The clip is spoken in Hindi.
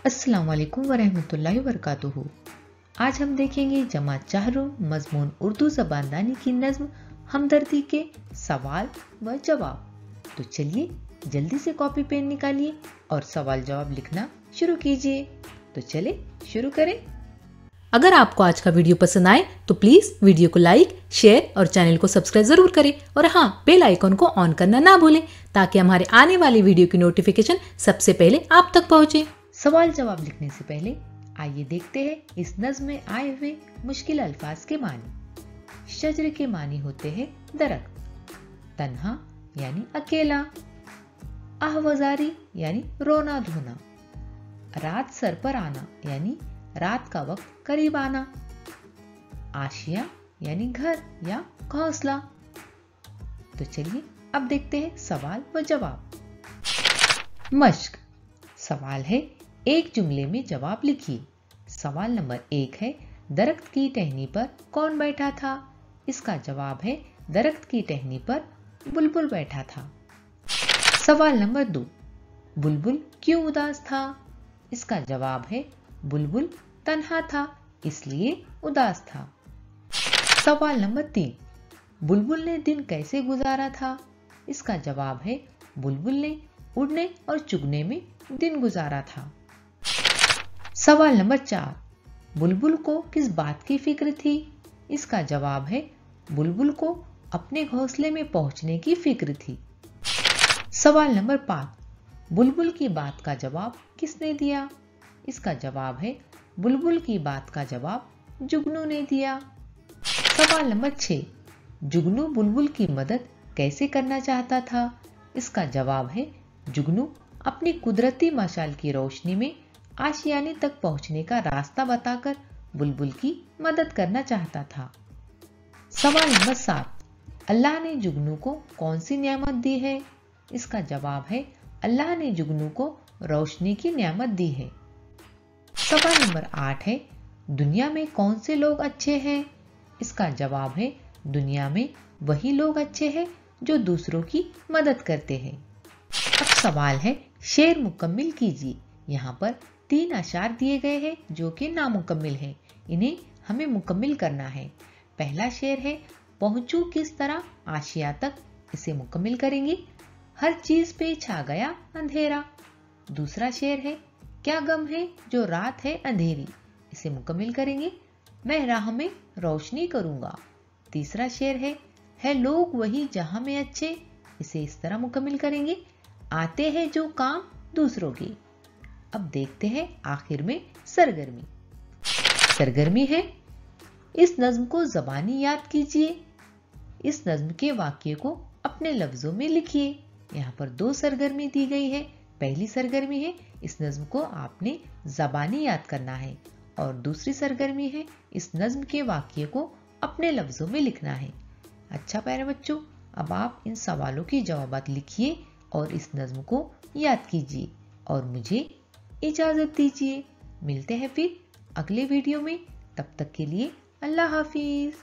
अस्सलाम वालेकुम वरहमतुल्लाहि वबरकातुहू। आज हम देखेंगे जमात चाहरो मजमून उर्दू ज़बानदानी की नज़्म हमदर्दी के सवाल व जवाब। तो चलिए जल्दी से कॉपी पेन निकालिए और सवाल जवाब लिखना शुरू कीजिए। तो चले शुरू करें। अगर आपको आज का वीडियो पसंद आए तो प्लीज वीडियो को लाइक, शेयर और चैनल को सब्सक्राइब जरूर करें और हाँ, बेल आइकन को ऑन करना ना भूलें ताकि हमारे आने वाली वीडियो की नोटिफिकेशन सबसे पहले आप तक पहुंचे। सवाल जवाब लिखने से पहले आइए देखते हैं इस नज़्म में आए हुए मुश्किल अल्फाज के मानी। शजर के मानी होते हैं दरख्त, तन्हा यानी अकेला, आहवजारी यानी रोना धोना, रात सर पर आना यानी रात का वक्त करीब आना, आशिया यानी घर या घोंसला। तो चलिए अब देखते हैं सवाल व जवाब। मश्क। सवाल है, एक जुमले में जवाब लिखिए। सवाल नंबर 1 है, दरख्त की टहनी पर कौन बैठा था? इसका जवाब है, दरख्त की टहनी पर बुलबुल बैठा था। सवाल नंबर 2, बुलबुल क्यों उदास था? इसका जवाब है, बुलबुल तन्हा था इसलिए उदास था। सवाल नंबर 3, बुलबुल ने दिन कैसे गुजारा था? इसका जवाब है, बुलबुल ने उड़ने और चुगने में दिन गुजारा था। सवाल नंबर 4, बुलबुल को किस बात की फिक्र थी? इसका जवाब है, बुलबुल को अपने घोंसले में पहुंचने की फिक्र थी। सवाल नंबर 5, बुलबुल की बात का जवाब किसने दिया? इसका जवाब है, बुलबुल की बात का जवाब जुगनू ने दिया। सवाल नंबर 6, जुगनू बुलबुल की मदद कैसे करना चाहता था? इसका जवाब है, जुगनू अपनी कुदरती मशाल की रोशनी में आशियाने तक पहुंचने का रास्ता बताकर बुलबुल की मदद करना चाहता था। सवाल नंबर 7, अल्लाह ने जुगनू को कौन सी नियामत दी है? इसका जवाब है, अल्लाह ने जुगनू को रोशनी की नियामत दी है। सवाल नंबर 8 है, दुनिया में कौन से लोग अच्छे हैं? इसका जवाब है, दुनिया में वही लोग अच्छे हैं जो दूसरों की मदद करते हैं। अब सवाल है, शेर मुकम्मिल कीजिए। यहाँ पर 3 अशार दिए गए हैं जो कि नामुकम्मिल हैं। इन्हें हमें मुकम्मिल करना है। पहला शेर है, पहुंचूं किस तरह आशिया तक। इसे मुकम्मिल करेंगे। हर चीज पे छा गया अंधेरा। दूसरा शेर है, क्या गम है जो रात है अंधेरी। इसे मुकम्मिल करेंगे। मैं राह में रोशनी करूंगा। तीसरा शेर है लोग वही जहां में अच्छे। इसे इस तरह मुकम्मिल करेंगे, आते हैं जो काम दूसरों के। अब देखते हैं आखिर में सरगर्मी। सरगर्मी है, इस नज्म को ज़बानी याद कीजिए। इस नज्म के वाक्य को अपने लफ्जों में लिखिए। यहाँ पर 2 सरगर्मी दी गई है। पहली सरगर्मी है, इस नज्म को आपने ज़बानी याद करना है और दूसरी सरगर्मी है, इस नज्म के वाक्य को अपने लफ्जों में लिखना है। अच्छा प्यारे बच्चों, अब आप इन सवालों की जवाबात लिखिए और इस नज्म को याद कीजिए और मुझे इजाजत दीजिए। मिलते हैं फिर अगले वीडियो में। तब तक के लिए अल्लाह हाफिज।